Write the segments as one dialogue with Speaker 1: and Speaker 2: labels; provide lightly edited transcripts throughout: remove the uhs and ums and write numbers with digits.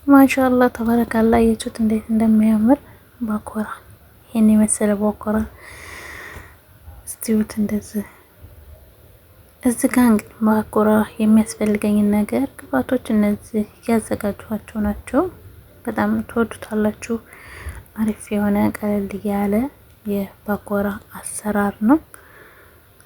Speaker 1: ማሻአላህ ተባረካላ። አያችሁት እንዴት እንደሚያምር ባኮራ። ይሄን የመሰለ ባኮራ እስቲዩት እንደዚህ። እዚህ ጋር እንግዲህ ባኮራ የሚያስፈልገኝን ነገር ግብአቶች እነዚህ ያዘጋጇቸው ናቸው። በጣም ትወዱታላችሁ። አሪፍ የሆነ ቀለል ያለ የባኮራ አሰራር ነው።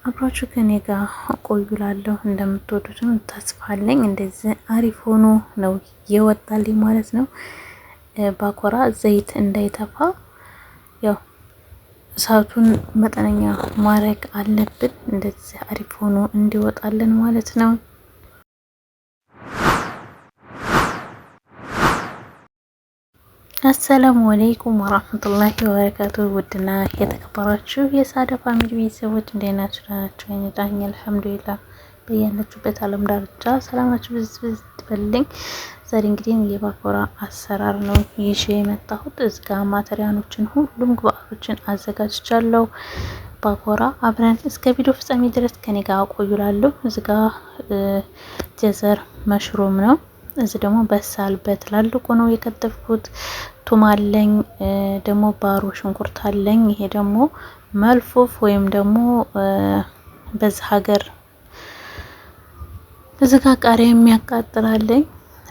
Speaker 1: አብራችሁ ከኔ ጋር ቆዩላለሁ። እንደምትወዱትም ተስፋ አለኝ። እንደዚህ አሪፍ ሆኖ ነው የወጣልኝ ማለት ነው። ባኮራ ዘይት እንዳይተፋ ያው እሳቱን መጠነኛ ማድረግ አለብን። እንደዚህ አሪፍ ሆኖ እንዲወጣልን ማለት ነው። አሰላሙ አለይኩም ወራህመቱላሂ ወበረካቱ። ውድና የተከበራችሁ የሳዳ ፋሚሊ ቤተሰቦች እንዴት ናችሁ? ናችሁ? እኔ ዳኝ አልሐምዱሊላህ። በያላችሁበት ዓለም ዳርቻ ሰላማችሁ ብዝብዝ ትበልኝ። ዛሬ እንግዲህ የባኮራ አሰራር ነው ይዤ የመጣሁት። እዚህ ጋር ማቴሪያሎችን ሁሉም ግብአቶችን አዘጋጅቻለሁ። ባኮራ አብረን እስከ ቪዲዮ ፍጻሜ ድረስ ከኔ ጋር ቆዩላለሁ። እዚህ ጋር ጀዘር መሽሩም ነው። እዚህ ደግሞ በሳል በትላልቁ ነው የከተፍኩት። ቱም አለኝ፣ ደግሞ ባሮ ሽንኩርት አለኝ። ይሄ ደግሞ መልፉፍ ወይም ደግሞ በዚህ ሀገር እዚህ ጋር ቃሪያ የሚያቃጥላለኝ።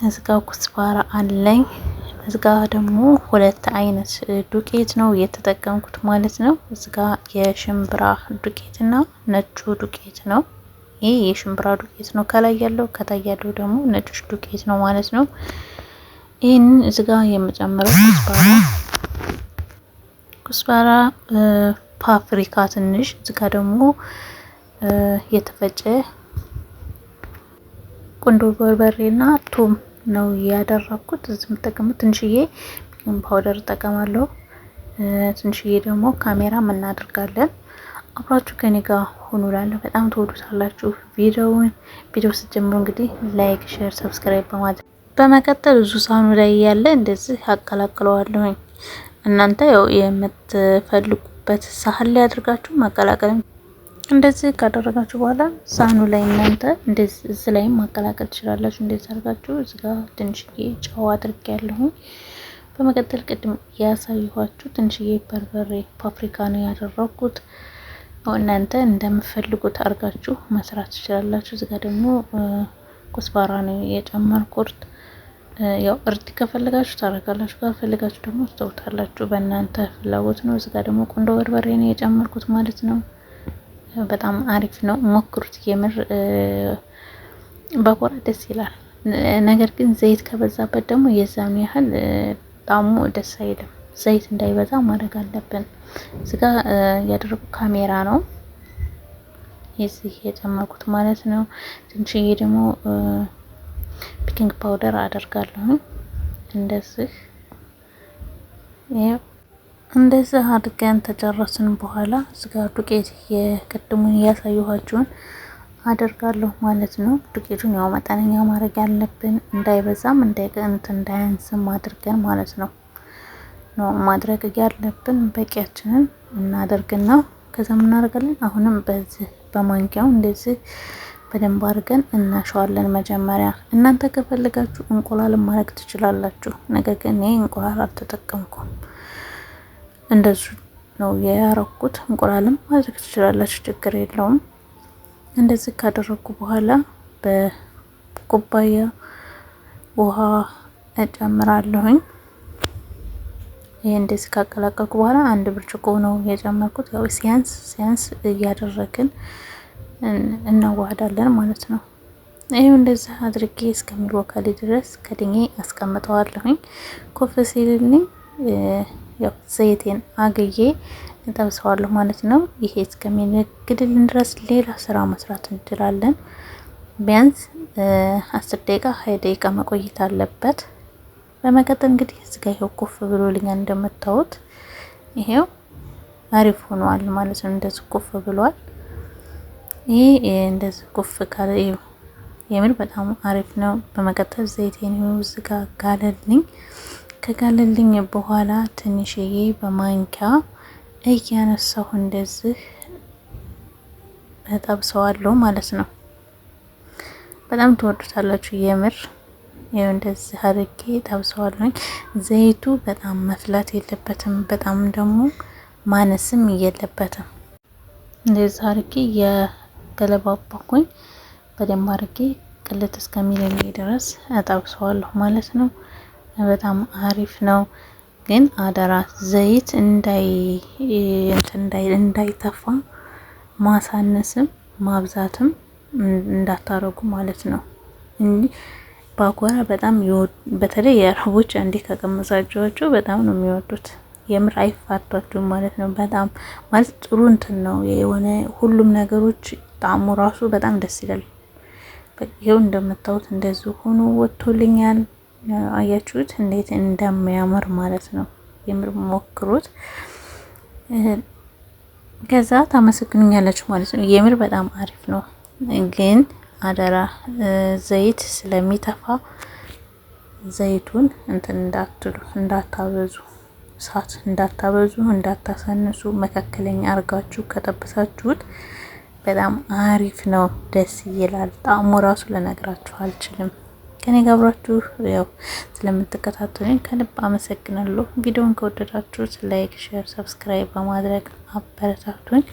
Speaker 1: እዚህ ጋር ኩስባራ አለኝ። እዚህ ጋር ደግሞ ሁለት አይነት ዱቄት ነው የተጠቀምኩት ማለት ነው። እዚህ ጋር የሽምብራ ዱቄትና ነጩ ዱቄት ነው። ይሄ የሽምብራ ዱቄት ነው ከላይ ያለው፣ ከታይ ያለው ደግሞ ነጭ ዱቄት ነው ማለት ነው። ይሄን እዚህ ጋር የምጨምረው ኩስባራ ፓፕሪካ ትንሽ፣ እዚህ ጋር ደግሞ የተፈጨ ቁንዶ በርበሬና ቱም ነው ያደረኩት። እዚህ የምጠቀመው ትንሽዬ ፓውደር እጠቀማለሁ። ትንሽዬ ደግሞ ካሜራ እናደርጋለን። አብራችሁ ከኔ ጋር ሆኑ እላለሁ። በጣም ተወዱታላችሁ ቪዲዮ ስትጀምሩ እንግዲህ ላይክ፣ ሼር፣ ሰብስክራይብ በማድረግ በመቀጠል ብዙ ሳህኑ ላይ ያለ እንደዚህ አቀላቅለዋለሁኝ። እናንተ ያው የምትፈልጉበት ሳህን ላይ አድርጋችሁ ማቀላቀል። እንደዚህ ካደረጋችሁ በኋላ ሳህኑ ላይ እናንተ እንደዚህ ላይ ማቀላቀል ትችላላችሁ። እንደዚህ አድርጋችሁ እዚህ ጋር ትንሽዬ ጨው አድርጌያለሁኝ። በመቀጠል ቅድም ያሳየኋችሁ ትንሽዬ በርበሬ ፓፕሪካ ነው ያደረኩት። እናንተ እንደምትፈልጉት አድርጋችሁ መስራት ትችላላችሁ። እዚህ ጋር ደግሞ ኩስባራ ነው የጨመርኩት። ያው እርድ ከፈለጋችሁ ታረጋላችሁ፣ ካልፈለጋችሁ ደግሞ ትተውታላችሁ። በእናንተ ፍላጎት ነው። እዚህ ጋር ደግሞ ቁንዶ በርበሬ ነው የጨመርኩት ማለት ነው። በጣም አሪፍ ነው፣ ሞክሩት። የምር ባኮራ ደስ ይላል። ነገር ግን ዘይት ከበዛበት ደግሞ የዛም ያህል ጣዕሙ ደስ አይልም። ዘይት እንዳይበዛ ማድረግ አለብን። እዚህ ጋር ያደረኩት ካሜራ ነው የዚህ የጨመርኩት ማለት ነው። ትንሽዬ ደግሞ ቤኪንግ ፓውደር አደርጋለሁ። እንደዚህ አድርገን ተጨረስን በኋላ እዚህ ጋር ዱቄት የቅድሙን ያሳየኋችሁን አደርጋለሁ ማለት ነው። ዱቄቱን ያው መጠነኛ ማድረግ ያለብን እንዳይበዛም እንዳያንስም አድርገን ማለት ነው ማድረግ ያለብን። በቂያችንን እናደርግና ከዛ ምን እናደርጋለን? አሁንም በዚህ በማንኪያው እንደዚህ በደንብ አድርገን እናሸዋለን። መጀመሪያ እናንተ ከፈለጋችሁ እንቁላል ማድረግ ትችላላችሁ። ነገር ግን እኔ እንቁላል አልተጠቀምኩም። እንደዚህ ነው ያረኩት። እንቁላልም ማድረግ ትችላላችሁ፣ ችግር የለውም። እንደዚህ ካደረኩ በኋላ በኩባያ ውሃ እጨምራለሁኝ። ይሄ እንደዚህ ካቀላቀልኩ በኋላ አንድ ብርጭቆ ነው የጨመርኩት። ያው ሲያንስ እያደረግን እናዋህዳለን ማለት ነው። ይሄው እንደዚህ አድርጌ እስከሚወካል ድረስ ከድኜ አስቀምጠዋለሁኝ። ኮፍ ሲልልኝ ያው ዘይቴን አግዬ እንጠብሰዋለሁ ማለት ነው። ይሄ እስከሚነግድልን ድረስ ሌላ ስራ መስራት እንችላለን። ቢያንስ 10 ደቂቃ 20 ደቂቃ መቆየት አለበት። በመቀጠል እንግዲህ እዚህ ጋር ይሄው ኮፍ ብሎልኛል እንደምታዩት። ይሄው አሪፍ ሆኗል ማለት ነው። እንደዚህ ኮፍ ብሏል። ይሄ እንደዚህ ኮፍ ካለ የምር በጣም አሪፍ ነው። በመቀጠል ዘይቴን እዚህ ጋር ጋለልኝ። ከጋለልኝ በኋላ ትንሽዬ በማንኪያ እያነሳሁ እንደዚህ እጠብሰዋለሁ ማለት ነው። በጣም ትወዱታላችሁ የምር ይኸው እንደዚህ አድርጌ ጠብሰዋለሁኝ። ዘይቱ በጣም መፍላት የለበትም፣ በጣም ደግሞ ማነስም የለበትም። እንደዚህ አድርጌ የገለባባኩኝ በደንብ አድርጌ ቅልጥ እስከሚለኝ ድረስ እጠብሰዋለሁ ማለት ነው። በጣም አሪፍ ነው። ግን አደራ ዘይት እንዳይተፋ ማሳነስም ማብዛትም እንዳታረጉ ማለት ነው። እንጂ ባጓራ በጣም በተለይ የአረቦች አንዴ ከቀመሳቸዋቸው በጣም ነው የሚወዱት። የምር አይፋቷችሁም ማለት ነው። በጣም ማለት ጥሩ እንትን ነው የሆነ ሁሉም ነገሮች ጣዕሙ ራሱ በጣም ደስ ይላል። ይኸው እንደምታዩት እንደዚህ ሆኖ ወጥቶልኛል። አያችሁት እንዴት እንደሚያምር ማለት ነው። የምር ሞክሩት፣ ከዛ ታመሰግኑኛላችሁ ማለት ነው። የምር በጣም አሪፍ ነው። ግን አደራ ዘይት ስለሚተፋ ዘይቱን እንትን እንዳትሉ፣ እንዳታበዙ፣ እሳት እንዳታበዙ፣ እንዳታሳንሱ፣ መካከለኛ አርጋችሁ ከጠበሳችሁት በጣም አሪፍ ነው። ደስ ይላል። ጣዕሙ ራሱ ልነግራችሁ አልችልም። ከኔ ጋር አብራችሁ ያው ስለምትከታተሉኝ ከልብ አመሰግናለሁ። ቪዲዮውን ከወደዳችሁት ላይክ፣ ሼር፣ ሰብስክራይብ በማድረግ አበረታቱኝ።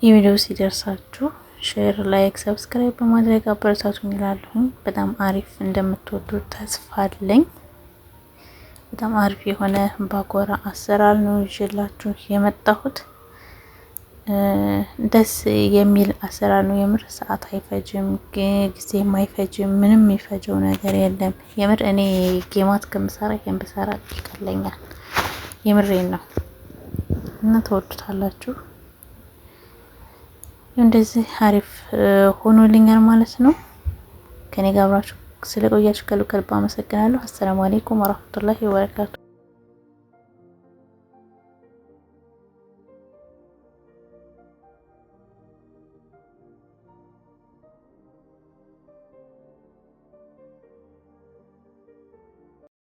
Speaker 1: የቪዲዮ ሲደርሳችሁ ሼር፣ ላይክ፣ ሰብስክራይብ በማድረግ አበረታቱኝ እላለሁ። በጣም አሪፍ እንደምትወዱት ተስፋ አለኝ። በጣም አሪፍ የሆነ ባጓራ አሰራር ነው ይዤላችሁ የመጣሁት። ደስ የሚል አሰራር ነው። የምር ሰዓት አይፈጅም፣ ጊዜም አይፈጅም፣ ምንም የሚፈጀው ነገር የለም። የምር እኔ ጌማት ከምሰራ ይሄን ብሰራ ይቀለኛል። የምሬን ነው እና ተወዱታላችሁ። እንደዚህ አሪፍ ሆኖልኛል ማለት ነው። ከኔ ጋር አብራችሁ ስለቆያችሁ ከልብ አመሰግናለሁ። አሰላሙ አለይኩም ወራህመቱላሂ ወበረካቱ።